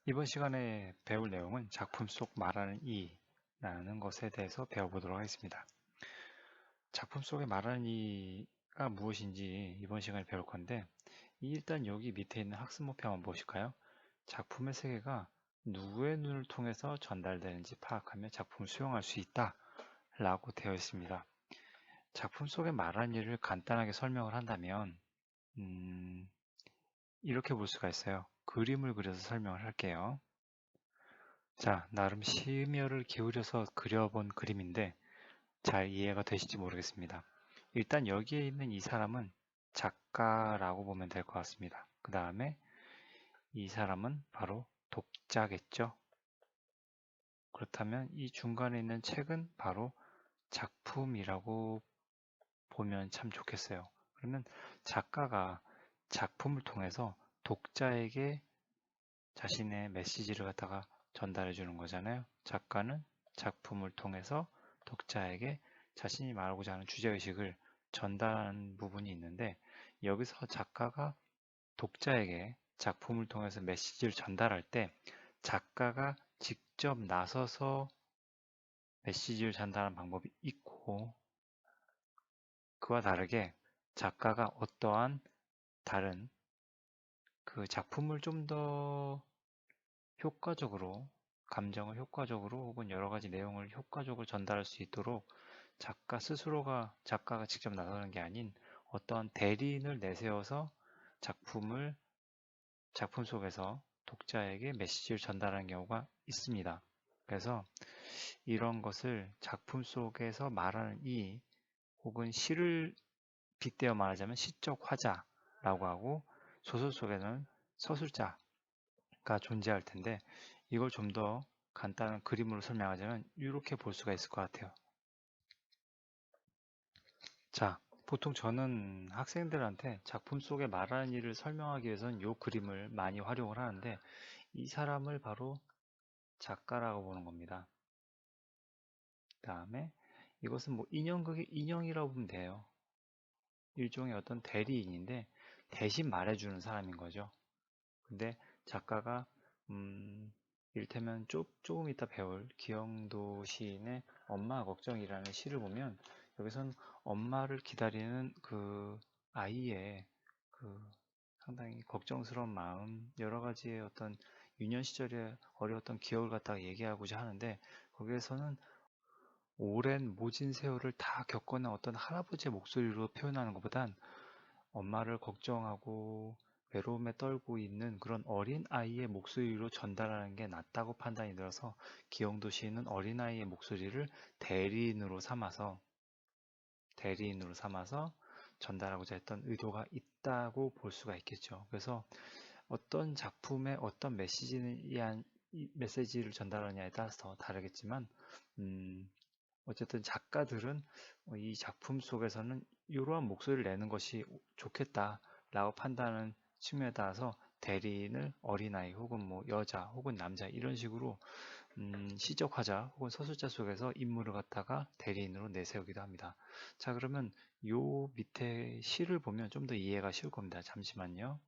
이번 시간에 배울 내용은 작품 속 말하는 이라는 것에 대해서 배워보도록 하겠습니다. 작품 속에 말하는 이가 무엇인지 이번 시간에 배울 건데, 일단 여기 밑에 있는 학습 목표 한번 보실까요? 작품의 세계가 누구의 눈을 통해서 전달되는지 파악하며 작품을 수용할 수 있다 라고 되어 있습니다. 작품 속에 말하는 이를 간단하게 설명을 한다면 이렇게 볼 수가 있어요. 그림을 그려서 설명을 할게요. 자, 나름 심혈을 기울여서 그려본 그림인데 잘 이해가 되실지 모르겠습니다. 일단 여기에 있는 이 사람은 작가라고 보면 될 것 같습니다. 그 다음에 이 사람은 바로 독자겠죠. 그렇다면 이 중간에 있는 책은 바로 작품이라고 보면 참 좋겠어요. 그러면 작가가 작품을 통해서 독자에게 자신의 메시지를 갖다가 전달해 주는 거잖아요. 작가는 작품을 통해서 독자에게 자신이 말하고자 하는 주제의식을 전달하는 부분이 있는데, 여기서 작가가 독자에게 작품을 통해서 메시지를 전달할 때 작가가 직접 나서서 메시지를 전달하는 방법이 있고, 그와 다르게 작가가 어떠한 다른 그 작품을 좀 더 효과적으로, 감정을 효과적으로 혹은 여러 가지 내용을 효과적으로 전달할 수 있도록 작가가 직접 나서는 게 아닌 어떠한 대리인을 내세워서 작품 속에서 독자에게 메시지를 전달하는 경우가 있습니다. 그래서 이런 것을 작품 속에서 말하는 이 혹은 시를 빗대어 말하자면 시적 화자라고 하고, 소설 속에는 서술자가 존재할 텐데, 이걸 좀 더 간단한 그림으로 설명하자면 이렇게 볼 수가 있을 것 같아요. 자, 보통 저는 학생들한테 작품 속에 말하는 일을 설명하기 위해서는 이 그림을 많이 활용을 하는데, 이 사람을 바로 작가라고 보는 겁니다. 그 다음에 이것은 뭐 인형극의 인형이라고 보면 돼요. 일종의 어떤 대리인인데 대신 말해주는 사람인 거죠. 근데 작가가 이를테면 조금 이따 배울 기영도 시인의 엄마 걱정이라는 시를 보면, 여기선 엄마를 기다리는 그 아이의 그 상당히 걱정스러운 마음, 여러 가지의 어떤 유년 시절의 어려웠던 기억을 갖다가 얘기하고자 하는데, 거기에서는 오랜 모진 세월을 다 겪어낸 어떤 할아버지의 목소리로 표현하는 것보단 엄마를 걱정하고 외로움에 떨고 있는 그런 어린 아이의 목소리로 전달하는 게 낫다고 판단이 들어서, 기영도 시인은 어린아이의 목소리를 대리인으로 삼아서 전달하고자 했던 의도가 있다고 볼 수가 있겠죠. 그래서 어떤 작품에 어떤 메시지를 전달하느냐에 따라서 다르겠지만, 어쨌든 작가들은 이 작품 속에서는 이러한 목소리를 내는 것이 좋겠다라고 판단하는 측면에 따라서 대리인을 어린아이 혹은 뭐 여자 혹은 남자 이런 식으로 시적 화자 혹은 서술자 속에서 인물을 갖다가 대리인으로 내세우기도 합니다. 자, 그러면 요 밑에 시를 보면 좀 더 이해가 쉬울 겁니다. 잠시만요.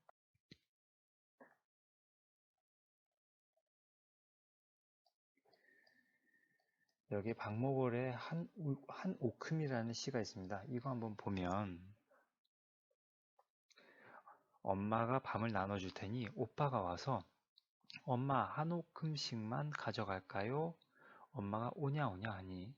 여기 박목월의 한 오큼이라는 시가 있습니다. 이거 한번 보면, 엄마가 밤을 나눠줄 테니 오빠가 와서 엄마 한 오큼씩만 가져갈까요? 엄마가 오냐 오냐 하니,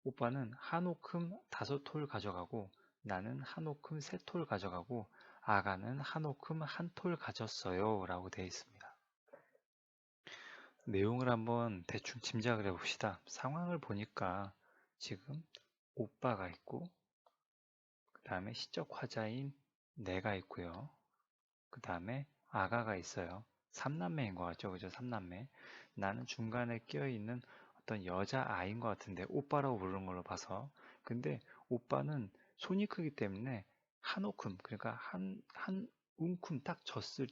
오빠는 한 오큼 5톨 가져가고 나는 한 오큼 3톨 가져가고 아가는 한 오큼 1톨 가졌어요 라고 되어 있습니다. 내용을 한번 대충 짐작을 해봅시다. 상황을 보니까 지금 오빠가 있고, 그 다음에 시적 화자인 내가 있고요. 그 다음에 아가가 있어요. 3남매인 것 같죠? 그죠? 3남매. 나는 중간에 끼어있는 어떤 여자아이인 것 같은데, 오빠라고 부르는 걸로 봐서. 근데 오빠는 손이 크기 때문에 한 오큼, 그러니까 한 움큼 딱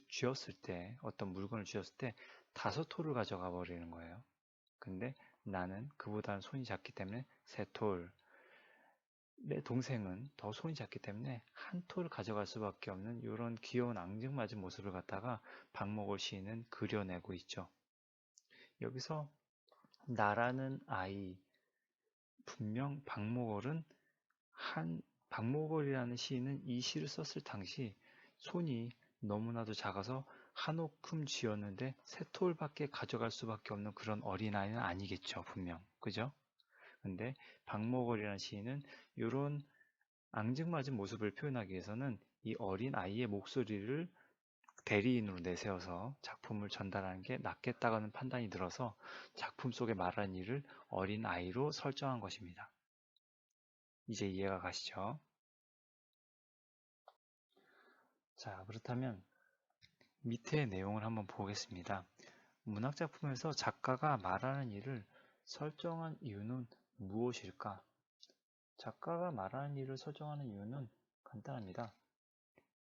쥐었을 때, 어떤 물건을 쥐었을 때 5톨을 가져가 버리는 거예요. 근데 나는 그보다는 손이 작기 때문에 3톨. 내 동생은 더 손이 작기 때문에 한 톨 가져갈 수밖에 없는 이런 귀여운 앙증맞은 모습을 갖다가 박목월 시인은 그려내고 있죠. 여기서 나라는 아이, 분명 박목월은 박목월이라는 시인은 이 시를 썼을 당시 손이 너무나도 작아서 한 오금 쥐었는데 세 톨밖에 가져갈 수밖에 없는 그런 어린아이는 아니겠죠, 분명. 그죠? 근데 박목월이라는 시인은 이런 앙증맞은 모습을 표현하기 위해서는 이 어린 아이의 목소리를 대리인으로 내세워서 작품을 전달하는 게 낫겠다는 판단이 들어서 작품 속에 말하는 일을 어린 아이로 설정한 것입니다. 이제 이해가 가시죠? 자, 그렇다면 밑에 내용을 한번 보겠습니다. 문학작품에서 작가가 말하는 일을 설정한 이유는 무엇일까? 작가가 말하는 일을 설정하는 이유는 간단합니다.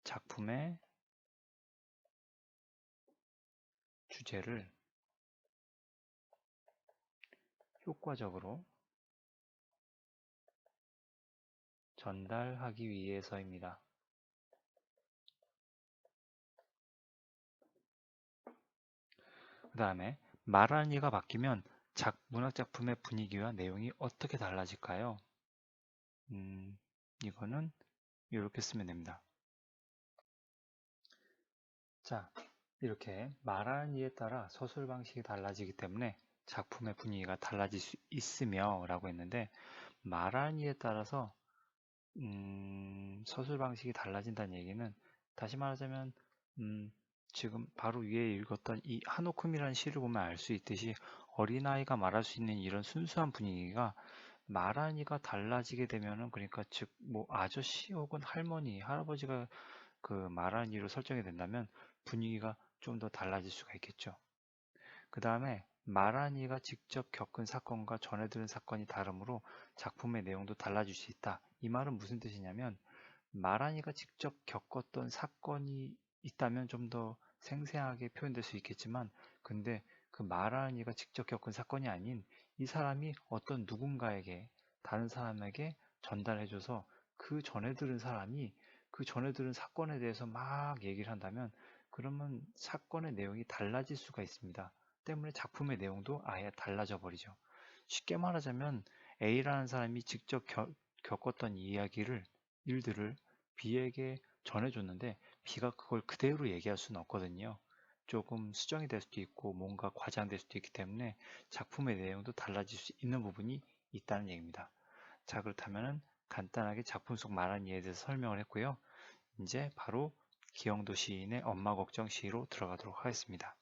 작품의 주제를 효과적으로 전달하기 위해서입니다. 그 다음에 말하는 이가 바뀌면 문학작품의 분위기와 내용이 어떻게 달라질까요? 이거는 이렇게 쓰면 됩니다. 자, 이렇게 말하는 이에 따라 서술 방식이 달라지기 때문에 작품의 분위기가 달라질 수 있으며 라고 했는데 말하는 이에 따라서 서술 방식이 달라진다는 얘기는 다시 말하자면 지금 바로 위에 읽었던 이 한오큼이라는 시를 보면 알 수 있듯이 어린아이가 말할 수 있는 이런 순수한 분위기가 말하는 이가 달라지게 되면은 그러니까 즉 뭐 아저씨 혹은 할머니, 할아버지가 그 말하는 이로 설정이 된다면 분위기가 좀 더 달라질 수가 있겠죠. 그 다음에 말하는 이가 직접 겪은 사건과 전해 들은 사건이 다르므로 작품의 내용도 달라질 수 있다. 이 말은 무슨 뜻이냐면 말하는 이가 직접 겪었던 사건이 있다면 좀 더 생생하게 표현될 수 있겠지만 근데 그 말하는 이가 직접 겪은 사건이 아닌 이 사람이 어떤 누군가에게 다른 사람에게 전달해줘서 그 전에 들은 사람이 그 전에 들은 사건에 대해서 막 얘기를 한다면 그러면 사건의 내용이 달라질 수가 있습니다. 때문에 작품의 내용도 아예 달라져 버리죠. 쉽게 말하자면 A라는 사람이 직접 겪었던 일들을 B에게 전해줬는데 B가 그걸 그대로 얘기할 수는 없거든요. 조금 수정이 될 수도 있고 뭔가 과장될 수도 있기 때문에 작품의 내용도 달라질 수 있는 부분이 있다는 얘기입니다. 자, 그렇다면 간단하게 작품 속 말한 이에 대해서 설명을 했고요. 이제 바로 기영도 시인의 엄마 걱정 시로 들어가도록 하겠습니다.